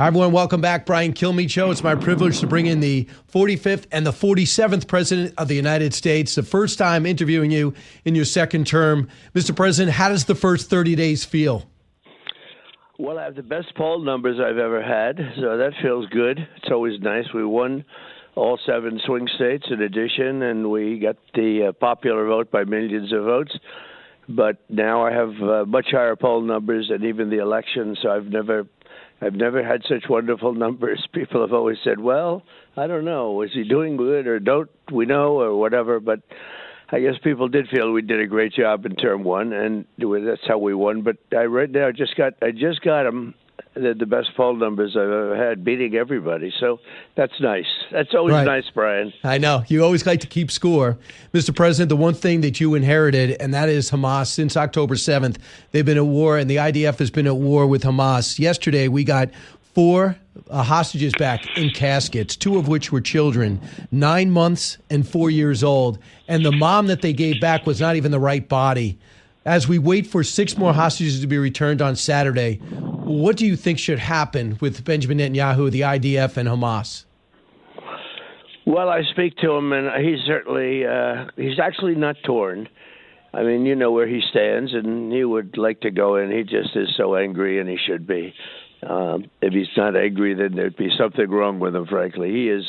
Hi, everyone. Welcome back. Brian Kilmeade Show. It's my privilege to bring in the 45th and the 47th President of the United States. The first time interviewing you in your second term. Mr. President, how does the first 30 days feel? Well, I have the best poll numbers I've ever had, so that feels good. It's always nice. We won all 7 swing states in addition, and we got the popular vote by millions of votes. But now I have much higher poll numbers than even the election, so I've never had such wonderful numbers. People have always said, well, I don't know, is he doing good or don't we know or whatever, but I guess people did feel we did a great job in term 1, and that's how we won. But right now I just got them, the best poll numbers I've ever had, beating everybody. So that's nice. That's always nice, Brian. I know. You always like to keep score. Mr. President, the one thing that you inherited, and that is Hamas. Since October 7th, they've been at war, and the IDF has been at war with Hamas. Yesterday, we got 4 hostages back in caskets, 2 of which were children, 9 months and 4 years old. And the mom that they gave back was not even the right body. As we wait for 6 more hostages to be returned on Saturday, what do you think should happen with Benjamin Netanyahu, the IDF, and Hamas? Well, I speak to him, and he's actually not torn. I mean, you know where he stands, and he would like to go in. He just is so angry, and he should be. If he's not angry, then there'd be something wrong with him, frankly. He is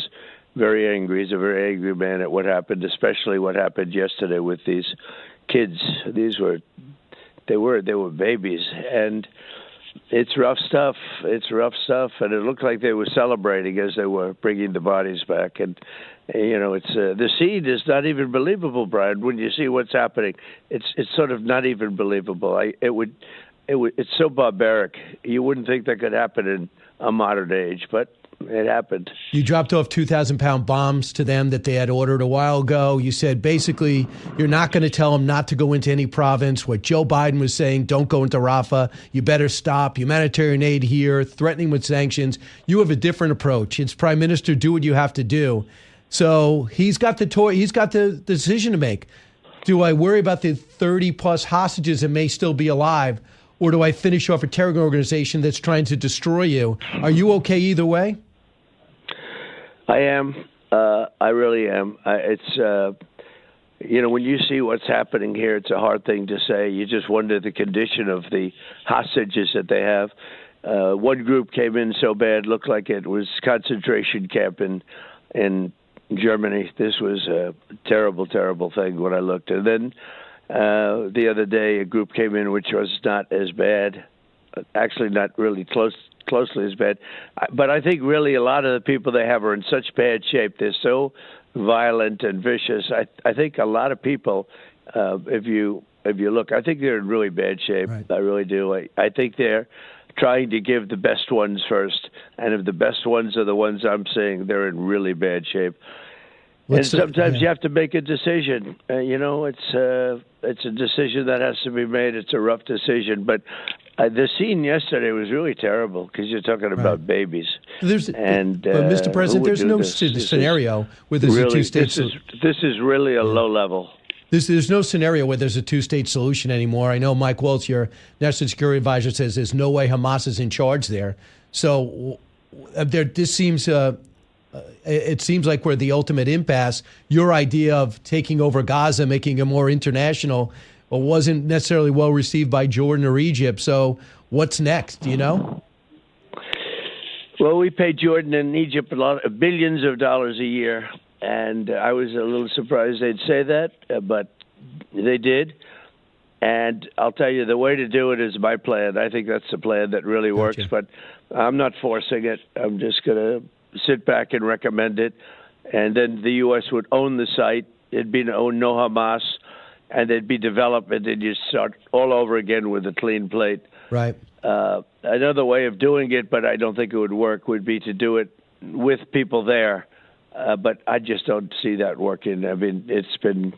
very angry. He's a very angry man at what happened, especially what happened yesterday with these kids. They were babies, and it's rough stuff. It's rough stuff, and it looked like they were celebrating as they were bringing the bodies back. And it's the scene is not even believable, Brian. When you see what's happening, it's sort of not even believable. It's so barbaric. You wouldn't think that could happen in a modern age, but it happened. You dropped off 2,000-pound bombs to them that they had ordered a while ago. You said basically you're not going to tell them not to go into any province. What Joe Biden was saying, don't go into Rafah. You better stop. Humanitarian aid here, threatening with sanctions. You have a different approach. It's Prime Minister, do what you have to do. So he's got the decision to make. Do I worry about the 30-plus hostages that may still be alive, or do I finish off a terror organization that's trying to destroy you? Are you okay either way? I am. I really am. When you see what's happening here, it's a hard thing to say. You just wonder the condition of the hostages that they have. One group came in so bad, looked like it was concentration camp in Germany. This was a terrible, terrible thing when I looked. And then the other day, a group came in which was not as bad, actually not really closely as bad. But I think really a lot of the people they have are in such bad shape. They're so violent and vicious. I think a lot of people, if you look, I think they're in really bad shape. Right. I really do. I think they're trying to give the best ones first. And if the best ones are the ones I'm seeing, they're in really bad shape. And sometimes you have to make a decision. It's a decision that has to be made. It's a rough decision. But the scene yesterday was really terrible because you're talking about babies. But Mr. President, there's no scenario where there's a two-state solution. This is really a low level. There's no scenario where there's a two-state solution anymore. I know Mike Waltz, your national security advisor, says there's no way Hamas is in charge there. So this seems... it seems like we're the ultimate impasse. Your idea of taking over Gaza, making it more international, wasn't necessarily well received by Jordan or Egypt. So what's next, do you know? Well, we pay Jordan and Egypt billions of dollars a year, and I was a little surprised they'd say that, but they did. And I'll tell you, the way to do it is my plan. I think that's the plan that really works, but I'm not forcing it. I'm just going to sit back and recommend it, and then the U.S. would own the site. It'd be no Hamas, and there'd be development, and you start all over again with a clean plate. Right. Another way of doing it, but I don't think it would work, would be to do it with people there. But I just don't see that working. I mean, it's been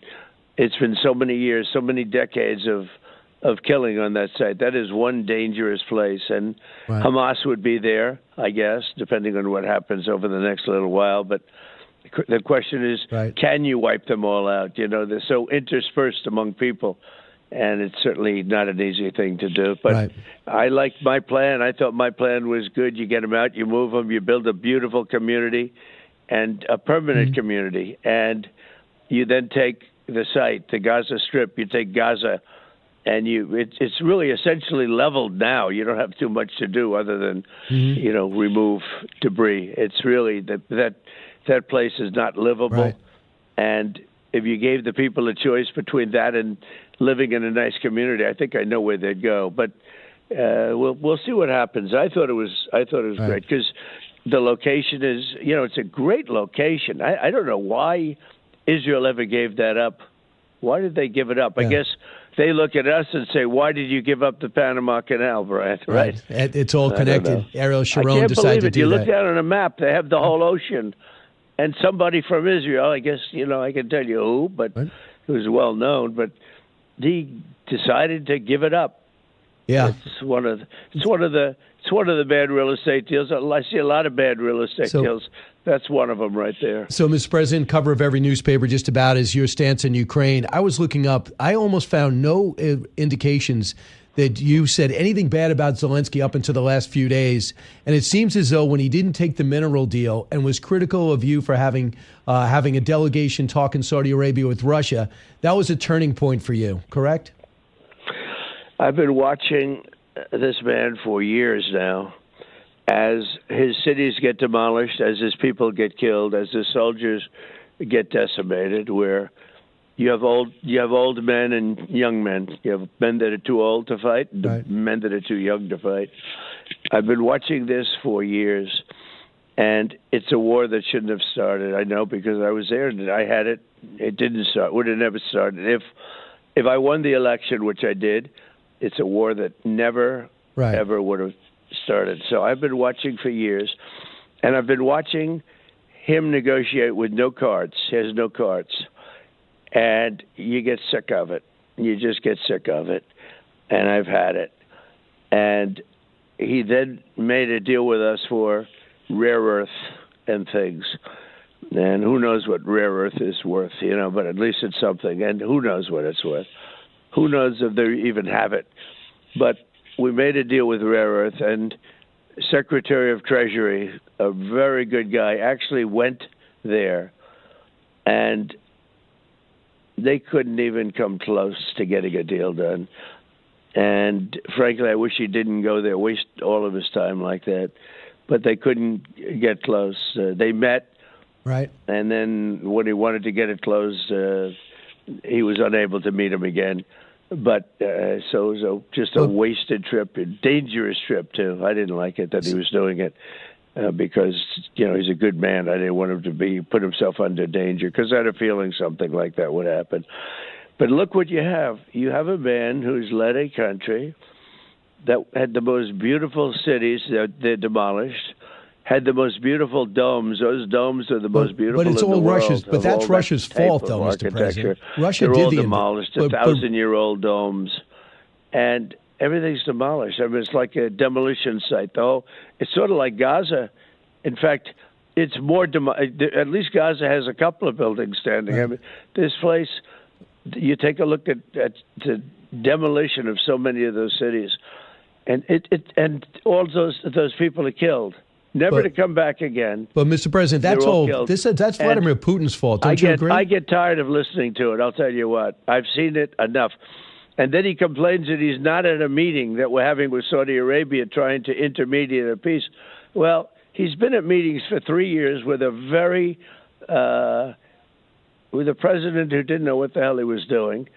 so many years, so many decades of killing on that site. That is one dangerous place, and Hamas would be there, I guess, depending on what happens over the next little while. But the question is, can you wipe them all out? They're so interspersed among people. and it's certainly not an easy thing to do. But Right. I liked my plan. I thought my plan was good. You get them out, you move them, you build a beautiful community and a permanent community, and you then take the site, the Gaza Strip. You take Gaza, and it's really essentially leveled now. You don't have too much to do other than remove debris. It's really that place is not livable, Right. and if you gave the people a choice between that and living in a nice community, I think I know where they'd go. But we'll see what happens. I thought it was Right. great because the location is, it's a great location. I don't know why Israel ever gave that up. Why did they give it up? I guess they look at us and say, "Why did you give up the Panama Canal, Brian?" Right? It's all connected. Ariel I Sharon can't decided believe to it. do You that. look down on a map; they have the whole ocean, and somebody from Israel. I guess I can tell you who, but Right. it was well known. But he decided to give it up. Yeah. It's one of the bad real estate deals. I see a lot of bad real estate deals. That's one of them right there. So, Mr. President, cover of every newspaper just about is your stance in Ukraine. I was looking up. I almost found no indications that you said anything bad about Zelensky up until the last few days. And it seems as though when he didn't take the mineral deal and was critical of you for having a delegation talk in Saudi Arabia with Russia, that was a turning point for you, correct? I've been watching this man for years now. As his cities get demolished, as his people get killed, as his soldiers get decimated, where you have old men and young men. You have men that are too old to fight, and Right. men that are too young to fight. I've been watching this for years, and it's a war that shouldn't have started. I know because I was there and I had it. It didn't start. Would have never started. If I won the election, which I did, it's a war that never, Right. ever would have started. So I've been watching for years, and I've been watching him negotiate with no cards. He has no cards. And you get sick of it. You just get sick of it. And I've had it. And he then made a deal with us for rare earth and things. And who knows what rare earth is worth, but at least it's something. And who knows what it's worth. Who knows if they even have it. But we made a deal with rare earth, and Secretary of Treasury, a very good guy, actually went there, and they couldn't even come close to getting a deal done. And frankly, I wish he didn't go there, waste all of his time like that. But they couldn't get close. They met, Right. and then when he wanted to get it closed, he was unable to meet him again. But so it was just a wasted trip, a dangerous trip, too. I didn't like it that he was doing it because, he's a good man. I didn't want him to put himself under danger because I had a feeling something like that would happen. But look what you have. You have a man who's led a country that had the most beautiful cities that they demolished, had the most beautiful domes. Those domes are the most beautiful But it's in all the world. Russia's. But that's Russia's fault, though, Mr. President. Russia They're did all the demolished, 1,000-year-old domes, and everything's demolished. I mean, it's like a demolition site, though. It's sort of like Gaza. In fact, it's more. At least Gaza has a couple of buildings standing. Right. I mean, this place. You take a look at the demolition of so many of those cities, and and all those people are killed. Never to come back again. But, Mr. President, that's all. That's Vladimir Putin's fault. Don't you agree? I get tired of listening to it. I'll tell you what. I've seen it enough. And then he complains that he's not at a meeting that we're having with Saudi Arabia trying to intermediate a peace. Well, he's been at meetings for 3 years with with a president who didn't know what the hell he was doing.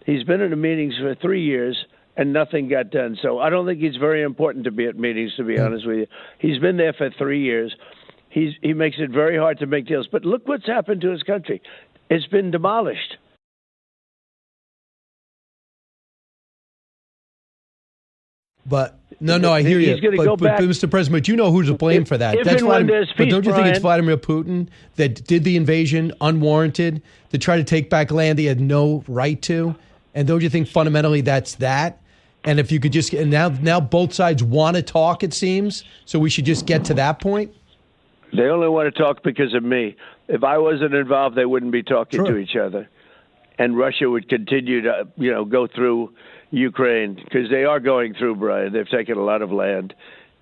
He's been in the meetings for 3 years, and nothing got done. So I don't think he's very important to be at meetings, to be honest with you. He's been there for 3 years. He makes it very hard to make deals. But look what's happened to his country. It's been demolished. But no, I hear you. He's gonna go back. But, Mr. President, you know who's to blame for that. If and when there's but peace, don't you think it's Brian, Vladimir Putin that did the invasion unwarranted to try to take back land he had no right to? And don't you think fundamentally that's that? And if you could just now both sides want to talk, it seems. So we should just get to that point. They only want to talk because of me. If I wasn't involved, they wouldn't be talking to each other. and Russia would continue to, go through Ukraine, because they are going through, Brian. They've taken a lot of land.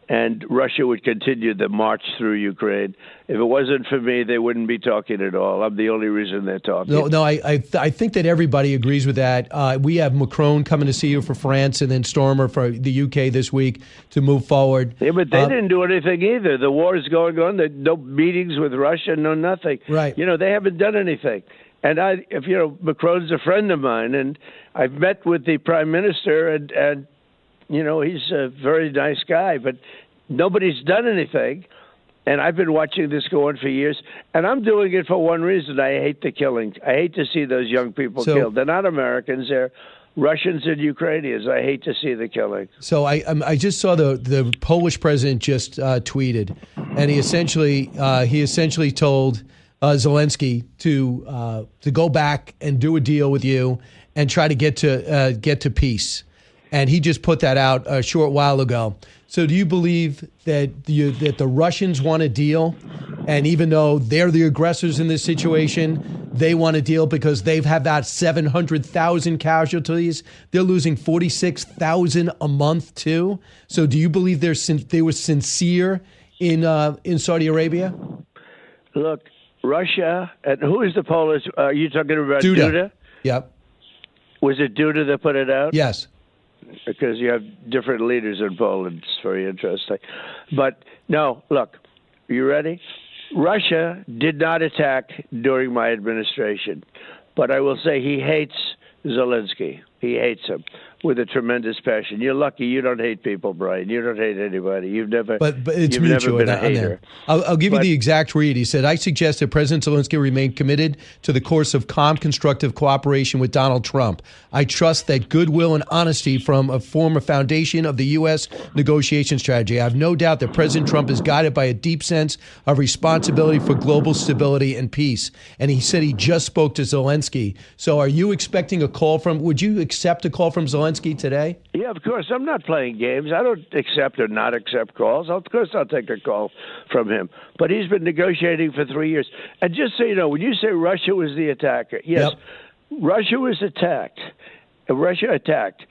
And Russia would continue the march through Ukraine. If it wasn't for me, they wouldn't be talking at all. I'm the only reason they're talking. No, I think that everybody agrees with that. We have Macron coming to see you for France, and then Stormer for the UK this week to move forward. Yeah, but they didn't do anything either. The war is going on. There's no meetings with Russia, no nothing. Right. They haven't done anything. And Macron's a friend of mine, and I've met with the prime minister, and he's a very nice guy, but nobody's done anything. And I've been watching this go on for years, and I'm doing it for one reason. I hate the killing. I hate to see those young people killed. They're not Americans. They're Russians and Ukrainians. I hate to see the killing. So I just saw the Polish president just tweeted, and he essentially told Zelensky to go back and do a deal with you and try to get to peace. And he just put that out a short while ago. So do you believe that the Russians want a deal? And even though they're the aggressors in this situation, they want a deal because they've had that 700,000 casualties. They're losing 46,000 a month too. So do you believe they were sincere in Saudi Arabia? Look, Russia, and who is the Polish? Are you talking about Duda? Yep. Was it Duda that put it out? Yes. Because you have different leaders in Poland. It's very interesting. But no, look, you ready? Russia did not attack during my administration, but I will say he hates Zelensky. He hates him with a tremendous passion. You're lucky you don't hate people, Brian. You don't hate anybody. You've never. But it's mutual. Never been a hater. I'll give you the exact read. He said, "I suggest that President Zelensky remain committed to the course of calm, constructive cooperation with Donald Trump. I trust that goodwill and honesty form a foundation of the U.S. negotiation strategy. I have no doubt that President Trump is guided by a deep sense of responsibility for global stability and peace." And he said he just spoke to Zelensky. So are you expecting a call would you accept a call from Zelensky today? Yeah, of course. I'm not playing games. I don't accept or not accept calls. Of course I'll take a call from him. But he's been negotiating for 3 years. And just so you know, when you say Russia was the attacker, yes, Russia was attacked. Russia attacked.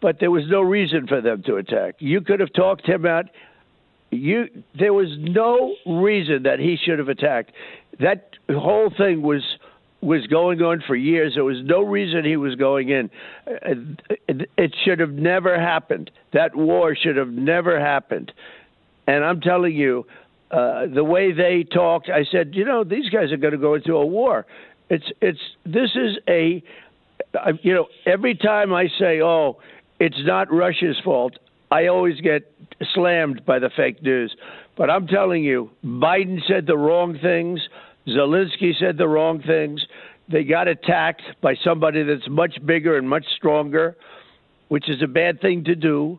But there was no reason for them to attack. You could have talked him out. There was no reason that he should have attacked. That whole thing was going on for years. There was no reason he was going in. It should have never happened. That war should have never happened. And I'm telling you, the way they talked, I said, these guys are going to go into a war. Every time I say, oh, it's not Russia's fault, I always get slammed by the fake news. But I'm telling you, Biden said the wrong things. Zelensky said the wrong things. They got attacked by somebody that's much bigger and much stronger, which is a bad thing to do.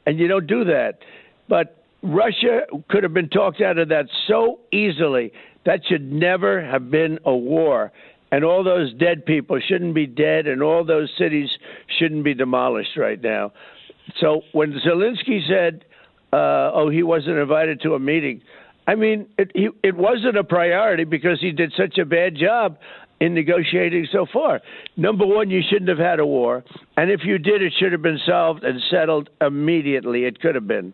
And you don't do that. But Russia could have been talked out of that so easily. That should never have been a war. And all those dead people shouldn't be dead, and all those cities shouldn't be demolished right now. So when Zelensky said, he wasn't invited to a meeting, I mean, it wasn't a priority because he did such a bad job in negotiating so far. Number one, you shouldn't have had a war. And if you did, it should have been solved and settled immediately. It could have been.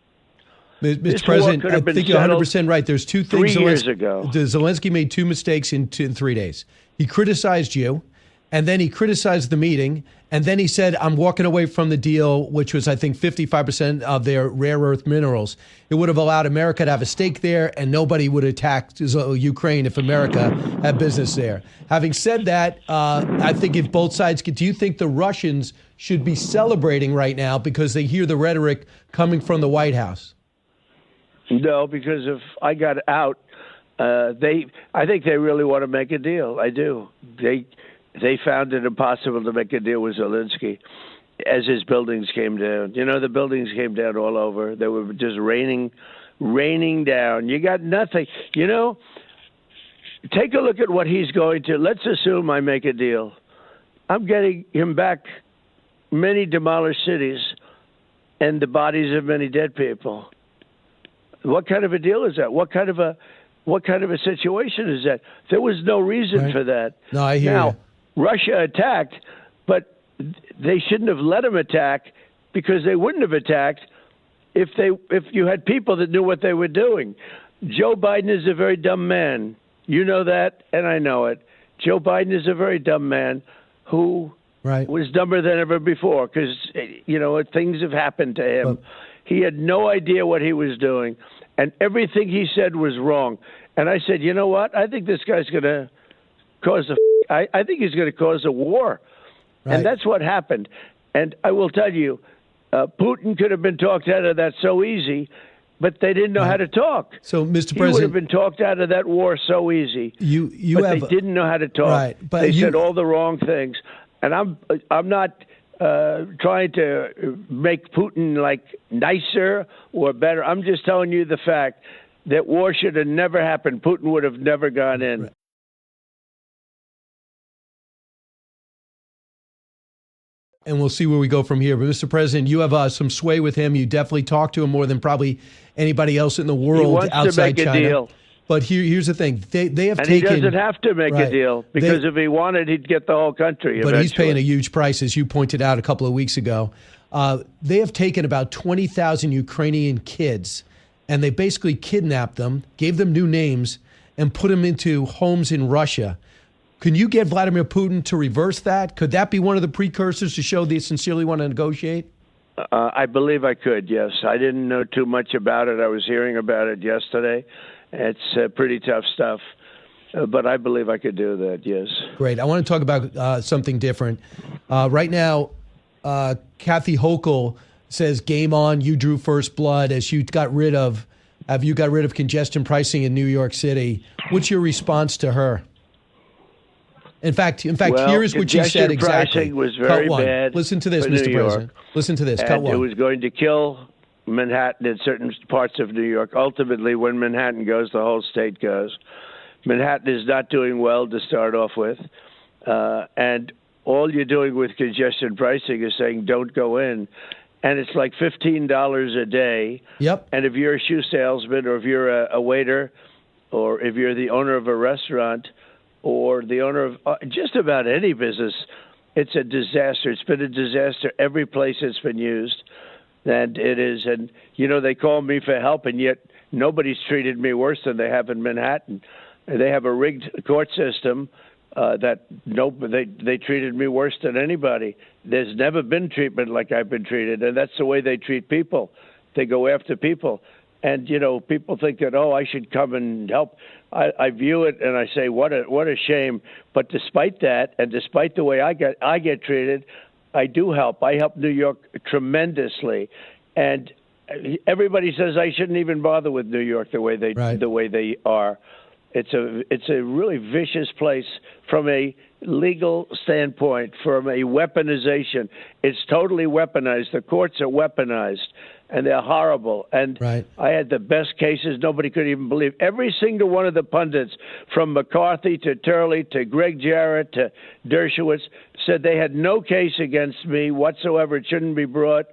Mr. President, I think you're 100% right. There's two things. 3 years ago. Zelensky made two mistakes in 3 days. He criticized you, and then he criticized the meeting, and then he said, I'm walking away from the deal, which was, I think, 55% of their rare earth minerals. It would have allowed America to have a stake there, and nobody would attack Ukraine if America had business there. Having said that, I think if both sides do you think the Russians should be celebrating right now because they hear the rhetoric coming from the White House? No, because if I got out, I think they really want to make a deal. I do. They found it impossible to make a deal with Zelensky as his buildings came down. The buildings came down all over. They were just raining down. You got nothing. Take a look at what he's going to. Let's assume I make a deal. I'm getting him back many demolished cities and the bodies of many dead people. What kind of a deal is that? What kind of a situation is that? There was no reason for that. No, I hear you. Russia attacked, but they shouldn't have let them attack, because they wouldn't have attacked if you had people that knew what they were doing. Joe Biden is a very dumb man. You know that, and I know it. Joe Biden is a very dumb man who was dumber than ever before, because, things have happened to him. He had no idea what he was doing, and everything he said was wrong. And I said, you know what? I think this guy's going to cause I think he's going to cause a war. Right. And that's what happened. And I will tell you, Putin could have been talked out of that so easy, but they didn't know how to talk. So, Mr. President, he would have been talked out of that war so easy. They didn't know how to talk. Right, but they said all the wrong things. And I'm not trying to make Putin like nicer or better. I'm just telling you the fact that war should have never happened. Putin would have never gone in. Right. And we'll see where we go from here. But, Mr. President, you have some sway with him. You definitely talk to him more than probably anybody else in the world outside China. He wants to make a deal. But here's the thing. They have and taken... he doesn't have to make a deal, because if he wanted, he'd get the whole country eventually. But he's paying a huge price, as you pointed out a couple of weeks ago. They have taken about 20,000 Ukrainian kids, and they basically kidnapped them, gave them new names, and put them into homes in Russia. Can you get Vladimir Putin to reverse that? Could that be one of the precursors to show they sincerely want to negotiate? I believe I could, yes. I didn't know too much about it. I was hearing about it yesterday. It's pretty tough stuff. But I believe I could do that, yes. Great. I want to talk about something different. Right now, Kathy Hochul says, game on, you drew first blood as you got rid of congestion pricing in New York City. What's your response to her? In fact, here is what she said exactly. Pricing was very bad. Listen to this, Mr. President. Listen to this. And Cut one. It was going to kill Manhattan in certain parts of New York. Ultimately, when Manhattan goes, the whole state goes. Manhattan is not doing well to start off with. And all you're doing with congestion pricing is saying, don't go in. And it's like $15 a day. Yep. And if you're a shoe salesman, or if you're a waiter, or if you're the owner of a restaurant, or the owner of just about any business, it's a disaster. It's been a disaster every place it's been used. And it is. And, they call me for help, and yet nobody's treated me worse than they have in Manhattan. They have a rigged court system they treated me worse than anybody. There's never been treatment like I've been treated, and that's the way they treat people. They go after people. And, people think that, I should come and help. I view it and I say, what a shame. But despite that, and despite the way I get treated, I do help. I help New York tremendously. And everybody says I shouldn't even bother with New York the way they are. It's a really vicious place from a legal standpoint, from a weaponization. It's totally weaponized. The courts are weaponized, and they're horrible. And I had the best cases nobody could even believe. Every single one of the pundits, from McCarthy to Turley to Greg Jarrett to Dershowitz, said they had no case against me whatsoever. It shouldn't be brought.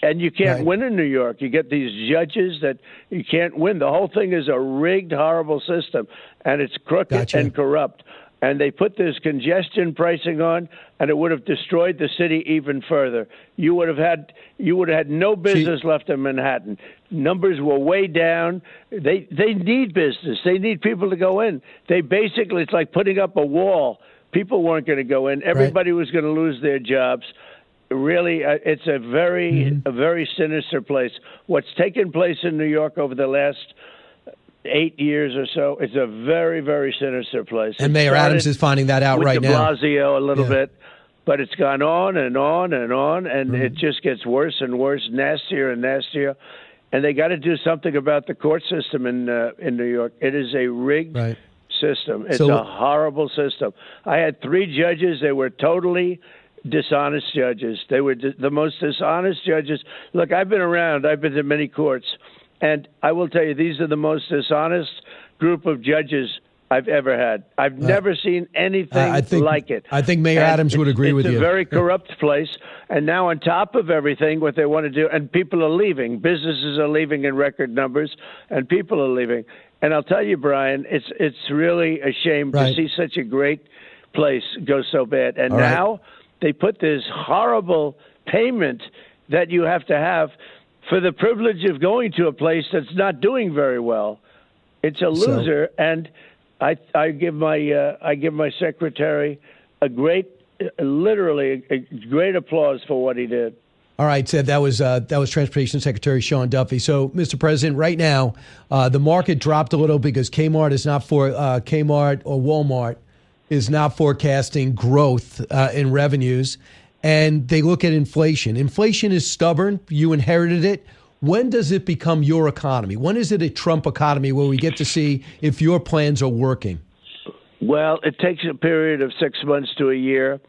And you can't win in New York. You get these judges that you can't win. The whole thing is a rigged, horrible system, and it's crooked and corrupt. And they put this congestion pricing on, and it would have destroyed the city even further. You would have had no business left in Manhattan. Numbers were way down. They need business. They need people to go in. It's like putting up a wall. People weren't going to go in. Everybody was going to lose their jobs. Really, it's a very sinister place. What's taken place in New York over the last 8 years or so, it's a very, very sinister place. And Mayor Adams is finding that out right now. With de Blasio a little bit, but it's gone on and on and on, and it just gets worse and worse, nastier and nastier. And they got to do something about the court system in New York. It is a rigged system. It's a horrible system. I had 3 judges. They were totally dishonest judges. They were the most dishonest judges. Look, I've been around. I've been to many courts. And I will tell you, these are the most dishonest group of judges I've ever had. I've never seen anything like it. I think Mayor Adams would agree with you. It's a very corrupt place. And now on top of everything, what they want to do, and people are leaving. Businesses are leaving in record numbers, and people are leaving. And I'll tell you, Brian, it's really a shame to see such a great place go so bad. And All right. now they put this horrible payment that you have to have for the privilege of going to a place that's not doing very well. It's a loser, and I give my secretary literally a great applause for what he did. All right, Ted, that was Transportation Secretary Sean Duffy. So, Mr. President, right now, the market dropped a little because Kmart or Walmart is not forecasting growth in revenues, and they look at inflation. Inflation is stubborn. You inherited it. When does it become your economy? When is it a Trump economy where we get to see if your plans are working? Well, it takes a period of 6 months to a year.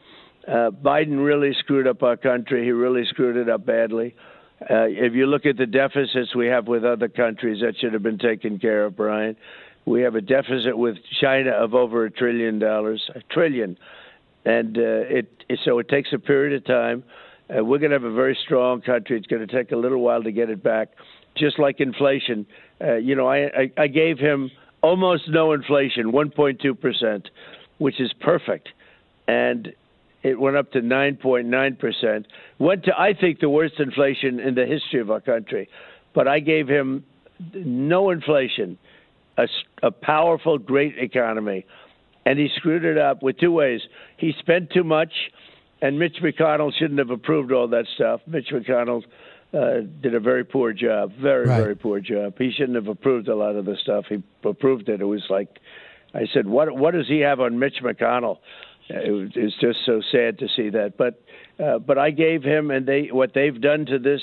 Biden really screwed up our country. He really screwed it up badly. If you look at the deficits we have with other countries, that should have been taken care of, Brian. We have a deficit with China of over $1 trillion, and so it takes a period of time. We're going to have a very strong country. It's going to take a little while to get it back, just like inflation. I gave him almost no inflation, 1.2%, which is perfect, and it went up to 9.9%. Went to, I think, the worst inflation in the history of our country. But I gave him no inflation, a powerful, great economy. And he screwed it up with two ways. He spent too much, and Mitch McConnell shouldn't have approved all that stuff. Mitch McConnell did a very poor job, very poor job. He shouldn't have approved a lot of the stuff. He approved it. It was like, I said, what does he have on Mitch McConnell? It's just so sad to see that. But I gave him, and what they've done to this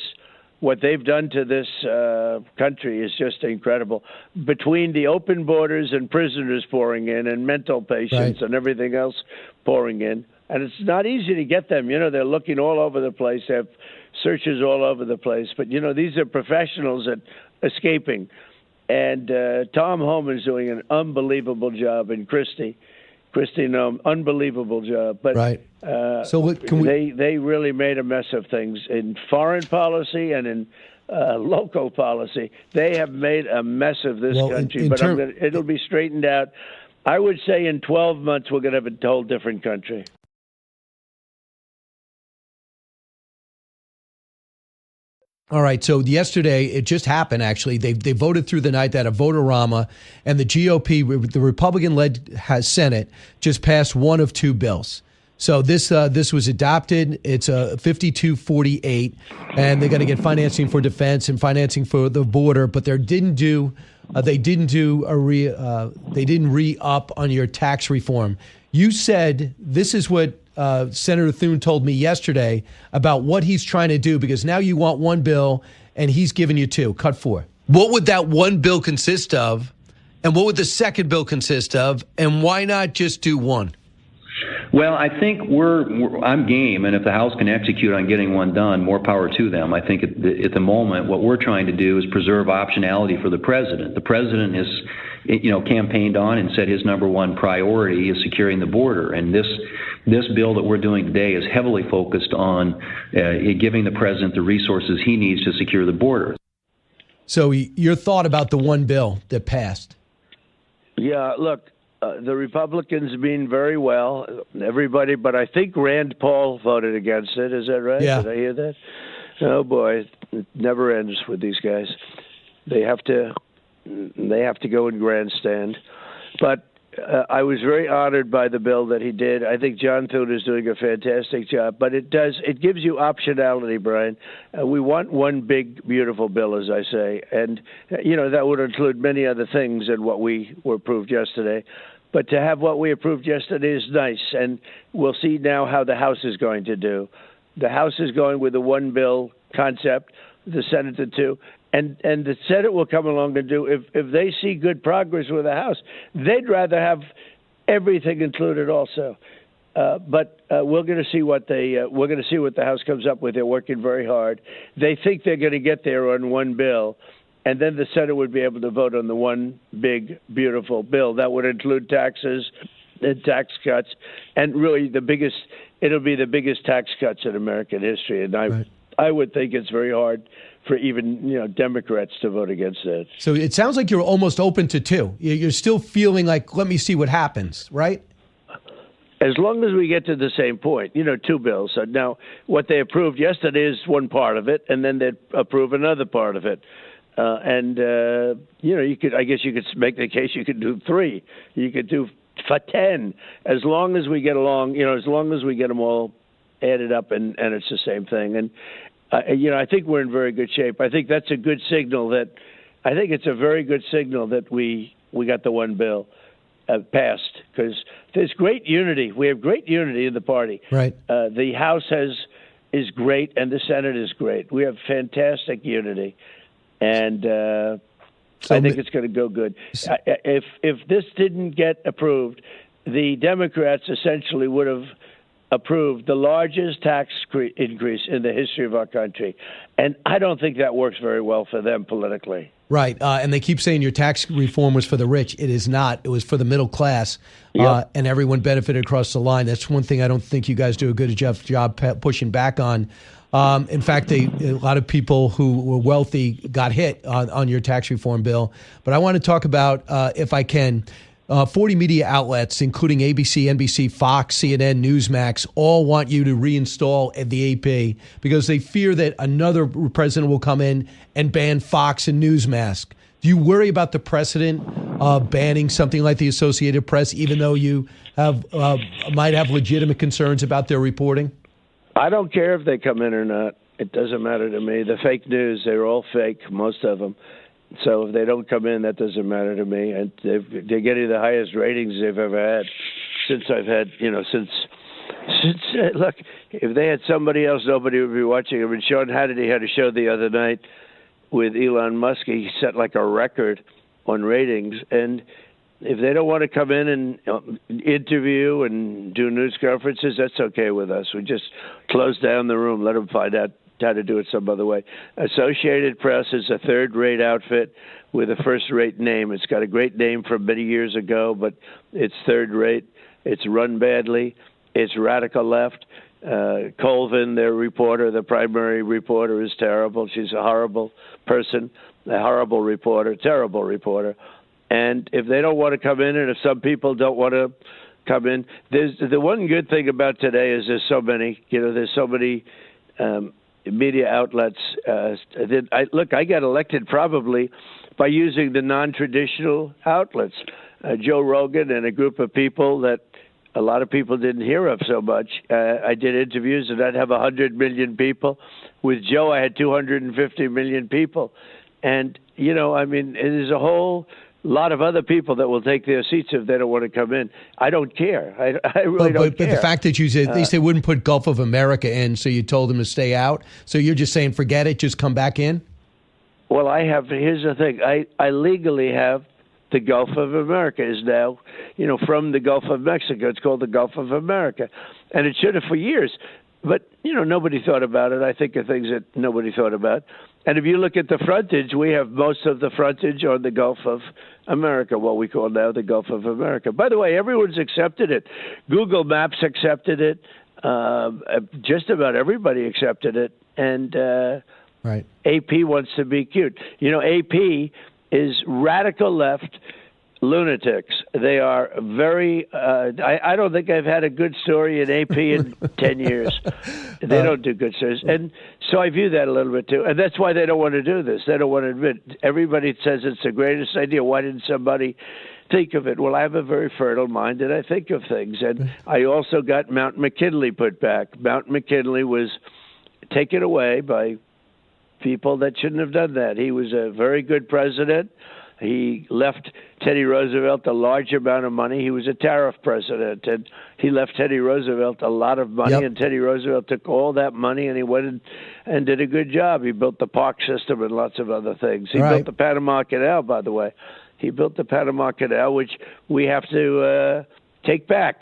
country is just incredible. Between the open borders and prisoners pouring in, and mental patients and everything else pouring in, and it's not easy to get them. They're looking all over the place. They have searches all over the place. But these are professionals at escaping, and Tom Homan's doing an unbelievable job, and Christie, unbelievable job. But so they really made a mess of things in foreign policy and in local policy. They have made a mess of this country, but it'll be straightened out. I would say in 12 months we're going to have a whole different country. All right. So yesterday, it just happened, actually. They voted through the night that a vote-a-rama, and the GOP, the Republican-led Senate, just passed one of two bills. So this was adopted. It's a 52-48, and they're going to get financing for defense and financing for the border, but they didn't re-up on your tax reform. You said this is what Senator Thune told me yesterday about what he's trying to do, because now you want one bill and he's giving you two, cut four. What would that one bill consist of? And what would the second bill consist of? And why not just do one? Well, I think I'm game, and if the House can execute on getting one done, more power to them. I think at the moment, what we're trying to do is preserve optionality for the president. The president has, campaigned on and said his number one priority is securing the border, and this bill that we're doing today is heavily focused on giving the president the resources he needs to secure the border. So your thought about the one bill that passed? Yeah, look. The Republicans mean very well, everybody, but I think Rand Paul voted against it. Is that right? Yeah. Did I hear that? Oh boy, it never ends with these guys. They have to go and grandstand. But I was very honored by the bill that he did. I think John Thune is doing a fantastic job. But it gives you optionality, Brian. We want one big, beautiful bill, as I say. And, that would include many other things than what we were approved yesterday. But to have what we approved yesterday is nice. And we'll see now how the House is going to do. The House is going with a one bill concept, the Senate the two. And the Senate will come along and do, if they see good progress with the House, they'd rather have everything included also. But we're going to see what the House comes up with. They're working very hard. They think they're going to get there on one bill, and then the Senate would be able to vote on the one big, beautiful bill that would include taxes and tax cuts, and really it'll be the biggest tax cuts in American history. And I would think it's very hard for even Democrats to vote against that. So it sounds like you're almost open to two. You're still feeling like, let me see what happens, right? as long as we get to the same point, two bills. So now, what they approved yesterday is one part of it, and then they'd approve another part of it. I guess you could make the case you could do 3. You could do for 10, as long as we get along, as long as we get them all added up and it's the same thing. And, I think we're in very good shape. I think that's a good signal it's a very good signal that we got the one bill passed, because there's great unity. We have great unity in the party. Right. The House is great, and the Senate is great. We have fantastic unity, and I think it's going to go good. If this didn't get approved, the Democrats essentially would have approved the largest tax increase in the history of our country, and I don't think that works very well for them politically. Right, and they keep saying your tax reform was for the rich. It is not. It was for the middle class, and everyone benefited across the line. That's one thing I don't think you guys do a good job pushing back on. In fact, a lot of people who were wealthy got hit on your tax reform bill. But I want to talk about, if I can, 40 media outlets, including ABC, NBC, Fox, CNN, Newsmax, all want you to reinstall the AP because they fear that another president will come in and ban Fox and Newsmax. Do you worry about the precedent of banning something like the Associated Press, even though you might have legitimate concerns about their reporting? I don't care if they come in or not. It doesn't matter to me. The fake news, they're all fake, most of them. So if they don't come in, that doesn't matter to me. And they're getting the highest ratings they've ever had since I've had, look, if they had somebody else, nobody would be watching. I mean, Sean Hannity had a show the other night with Elon Musk. He set like a record on ratings. And if they don't want to come in and interview and do news conferences, that's okay with us. We just close down the room, let them find out how to do it some other way. Associated Press is a third-rate outfit with a first-rate name. It's got a great name from many years ago, but it's third-rate. It's run badly. It's radical left. Colvin, their reporter, the primary reporter, is terrible. She's a horrible person, a horrible reporter, terrible reporter. And if they don't want to come in, and if some people don't want to come in, there's the one good thing about today is there's so many media outlets. I got elected probably by using the non-traditional outlets. Joe Rogan and a group of people that a lot of people didn't hear of so much. I did interviews, and I'd have 100 million people. With Joe, I had 250 million people. And, there's a whole lot of other people that will take their seats if they don't want to come in. I don't care. I really don't care. But the fact that you said at least they wouldn't put Gulf of America in, so you told them to stay out. So you're just saying, forget it, just come back in? Well, here's the thing. I legally have the Gulf of America is now, from the Gulf of Mexico. It's called the Gulf of America. And it should have for years. But, nobody thought about it. I think of things that nobody thought about. And if you look at the frontage, we have most of the frontage on the Gulf of America, what we call now the Gulf of America. By the way, everyone's accepted it. Google Maps accepted it. Just about everybody accepted it. And right. AP wants to be cute. AP is radical left lunatics. They are very I don't think I've had a good story in AP in 10 years. They don't do good stories. And so I view that a little bit too. And that's why they don't want to do this. They don't want to admit. Everybody says it's the greatest idea. Why didn't somebody think of it? Well, I have a very fertile mind and I think of things. And I also got Mount McKinley put back. Mount McKinley was taken away by people that shouldn't have done that. He was a very good president. He left Teddy Roosevelt a large amount of money. He was a tariff president, and he left Teddy Roosevelt a lot of money, and Teddy Roosevelt took all that money, and he went and did a good job. He built the park system and lots of other things. He built the Panama Canal, by the way. He built the Panama Canal, which we have to take back,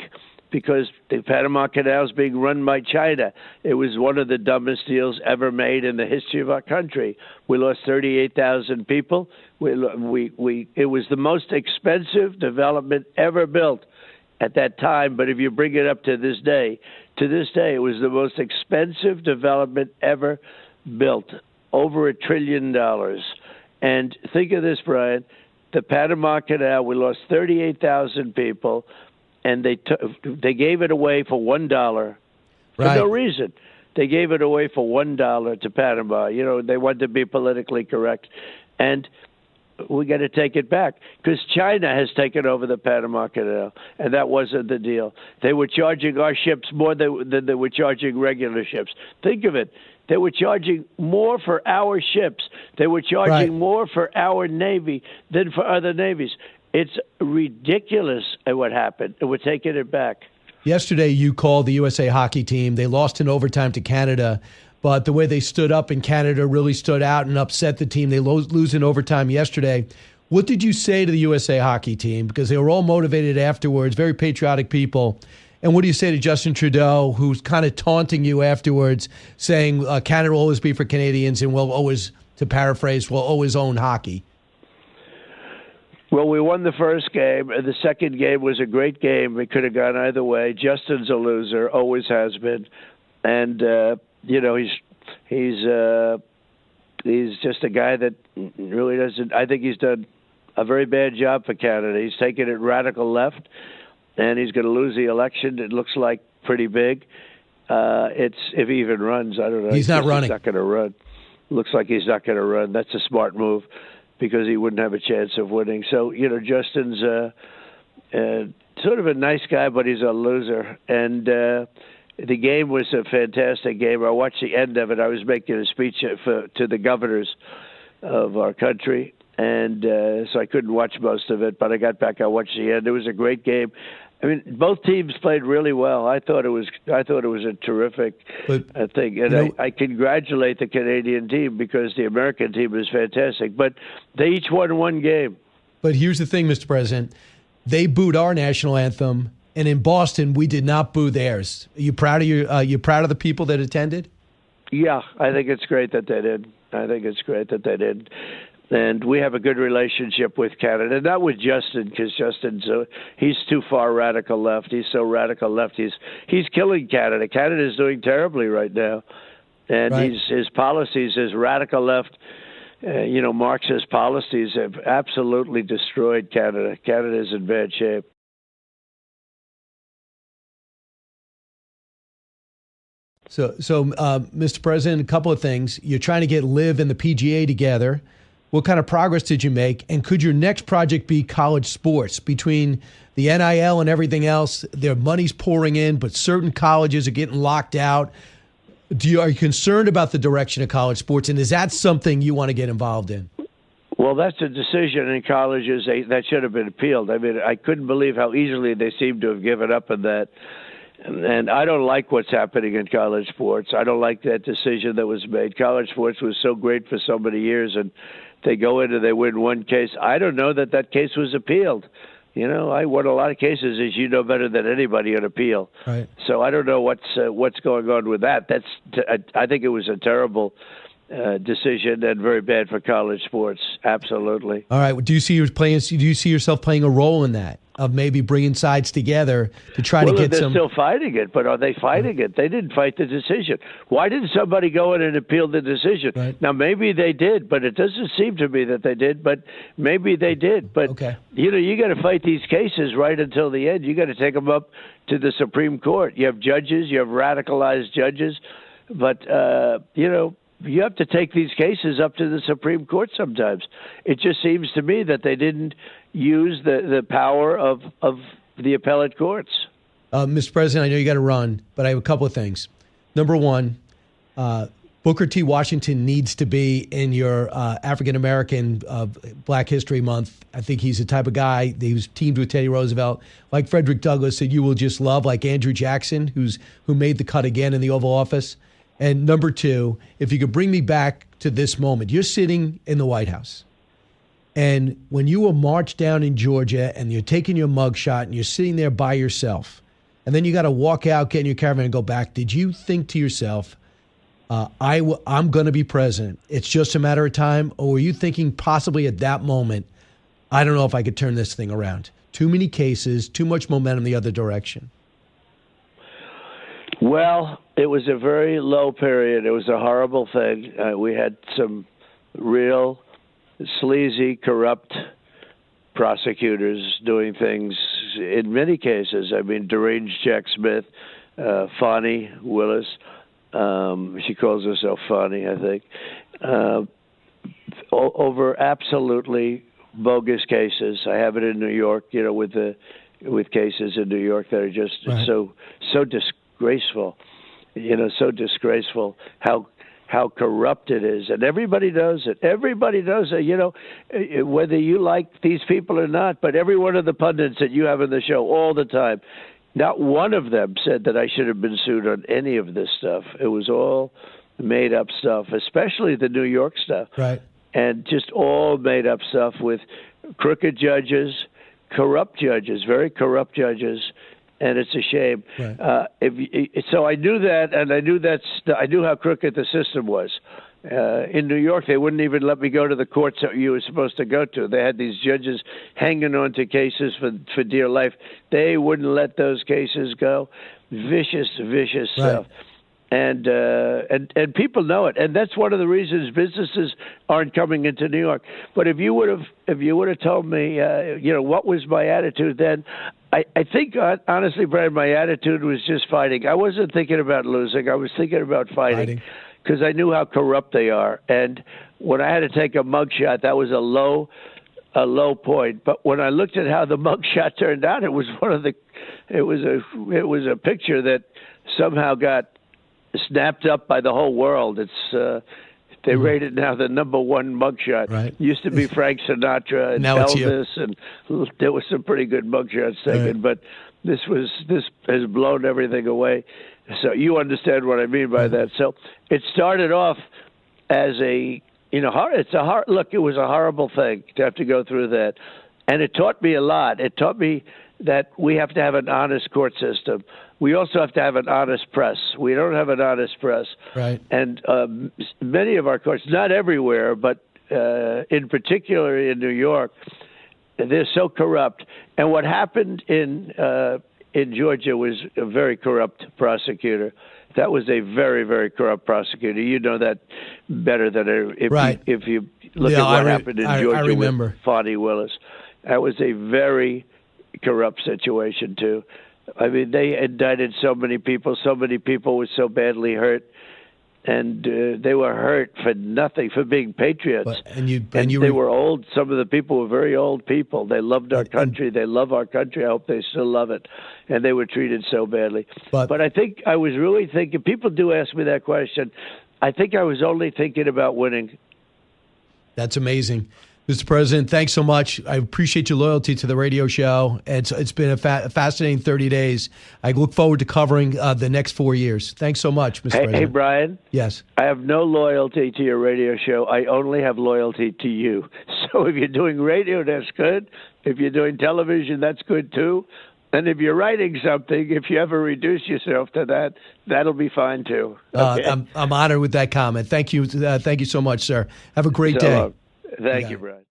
because the Panama Canal is being run by China. It was one of the dumbest deals ever made in the history of our country. We lost 38,000 people. It was the most expensive development ever built at that time. But if you bring it up to this day, it was the most expensive development ever built, over $1 trillion. And think of this, Brian, the Panama Canal, we lost 38,000 people. and they gave it away for $1 for no reason. They gave it away for $1 to Panama. They wanted to be politically correct, and we got to take it back because China has taken over the Panama Canal, and that wasn't the deal. They were charging our ships more than they were charging regular ships. Think of it. They were charging more for our ships. They were charging more for our Navy than for other navies. It's ridiculous what happened, and we're taking it back. Yesterday, you called the USA hockey team. They lost in overtime to Canada, but the way they stood up in Canada really stood out and upset the team. They lose in overtime yesterday. What did you say to the USA hockey team? Because they were all motivated afterwards, very patriotic people. And what do you say to Justin Trudeau, who's kind of taunting you afterwards, saying Canada will always be for Canadians and we'll always, to paraphrase, we'll always own hockey? Well, we won the first game. The second game was a great game. It could have gone either way. Justin's a loser, always has been, and he's just a guy that really doesn't. I think he's done a very bad job for Canada. He's taken it radical left, and he's going to lose the election. It looks like pretty big. If he even runs, I don't know. He's not running. He's not going to run. Looks like he's not going to run. That's a smart move, because he wouldn't have a chance of winning. So, Justin's sort of a nice guy, but he's a loser. And the game was a fantastic game. I watched the end of it. I was making a speech to the governors of our country, and so I couldn't watch most of it. But I got back. I watched the end. It was a great game. I mean, both teams played really well. I thought it was a terrific thing, and I congratulate the Canadian team because the American team is fantastic. But they each won one game. But here's the thing, Mr. President: they booed our national anthem, and in Boston, we did not boo theirs. Are you proud of you proud of the people that attended? Yeah, I think it's great that they did. And we have a good relationship with Canada, not with Justin, because he's too far radical left. He's so radical left. He's killing Canada. Canada is doing terribly right now, and his policies, his radical left, Marxist policies, have absolutely destroyed Canada. Canada is in bad shape. So, Mr. President, a couple of things. You're trying to get LIV and the PGA together. What kind of progress did you make? And could your next project be college sports? Between the NIL and everything else, their money's pouring in, but certain colleges are getting locked out. Are you concerned about the direction of college sports? And is that something you want to get involved in? Well, that's a decision in colleges that should have been appealed. I mean, I couldn't believe how easily they seem to have given up on that. And I don't like what's happening in college sports. I don't like that decision that was made. College sports was so great for so many years, and they go in and they win one case. I don't know that case was appealed. I won a lot of cases, as you know better than anybody, on appeal. Right. So I don't know what's going on with that. I think it was a terrible decision and very bad for college sports. Absolutely. All right. Do you see yourself playing a role in that? Of maybe bringing sides together to try to get some... They're still fighting it, but are they fighting it? They didn't fight the decision. Why didn't somebody go in and appeal the decision? Right. Now, maybe they did, but it doesn't seem to me that they did, but maybe they did. But, you got to fight these cases right until the end. You got to take them up to the Supreme Court. You have judges, you have radicalized judges, but, you have to take these cases up to the Supreme Court sometimes. It just seems to me that they didn't use the power of the appellate courts. Mr. President, I know you got to run, but I have a couple of things. Number one, Booker T. Washington needs to be in your African-American Black History Month. I think he's the type of guy that he was teamed with Teddy Roosevelt, like Frederick Douglass, that you will just love, like Andrew Jackson, who made the cut again in the Oval Office. And number two, if you could bring me back to this moment. You're sitting in the White House. And when you were marched down in Georgia and you're taking your mugshot and you're sitting there by yourself, and then you got to walk out, get in your caravan and go back, did you think to yourself, I'm going to be president, it's just a matter of time? Or were you thinking possibly at that moment, I don't know if I could turn this thing around? Too many cases, too much momentum the other direction. Well, it was a very low period. It was a horrible thing. We had some real sleazy, corrupt prosecutors doing things in many cases. I mean, deranged Jack Smith, Fonnie Willis. She calls herself Fonnie, I think. Over absolutely bogus cases. I have it in New York, with cases in New York that are just right. so disgraceful. So disgraceful how corrupt it is, and everybody knows it. Everybody knows it. Whether you like these people or not, but every one of the pundits that you have on the show all the time, not one of them said that I should have been sued on any of this stuff. It was all made up stuff, especially the New York stuff. Right. And just all made up stuff with crooked judges, corrupt judges, very corrupt judges, and it's a shame. Right. So I knew that, and I knew how crooked the system was. In New York, they wouldn't even let me go to the courts that you were supposed to go to. They had these judges hanging on to cases for dear life. They wouldn't let those cases go. Vicious stuff. And people know it, and that's one of the reasons businesses aren't coming into New York. But if you would have told me, what was my attitude then, I think honestly, Brian, my attitude was just fighting. I wasn't thinking about losing. I was thinking about fighting because I knew how corrupt they are. And when I had to take a mugshot, that was a low point. But when I looked at how the mugshot turned out, it was a picture that somehow got snapped up by the whole world. It's they rate it now the number one mugshot. Right. Used to be Frank Sinatra and now Elvis, and there was some pretty good mugshots taken, but this has blown everything away. So you understand what I mean by that. So it started off as it was a horrible thing to have to go through that, and it taught me a lot. It taught me that we have to have an honest court system. We also have to have an honest press. We don't have an honest press. Right. And many of our courts, not everywhere, but in particular in New York, they're so corrupt. And what happened in Georgia was a very corrupt prosecutor. That was a very, very corrupt prosecutor. You know that better than if you look at what happened in Georgia with Fonnie Willis. That was a very corrupt situation, too. I mean, they indicted so many people. So many people were so badly hurt, and they were hurt for nothing, for being patriots. They were old. Some of the people were very old people. They loved our country. They love our country. I hope they still love it. And they were treated so badly. But I think I was really thinking, people do ask me that question. I think I was only thinking about winning. That's amazing. Mr. President, thanks so much. I appreciate your loyalty to the radio show. It's been a fascinating 30 days. I look forward to covering the next 4 years. Thanks so much, Mr. President. Hey, Brian. Yes. I have no loyalty to your radio show. I only have loyalty to you. So if you're doing radio, that's good. If you're doing television, that's good too. And if you're writing something, if you ever reduce yourself to that, that'll be fine too. Okay? I'm honored with that comment. Thank you. Thank you so much, sir. Have a great day. Thank you, Brian.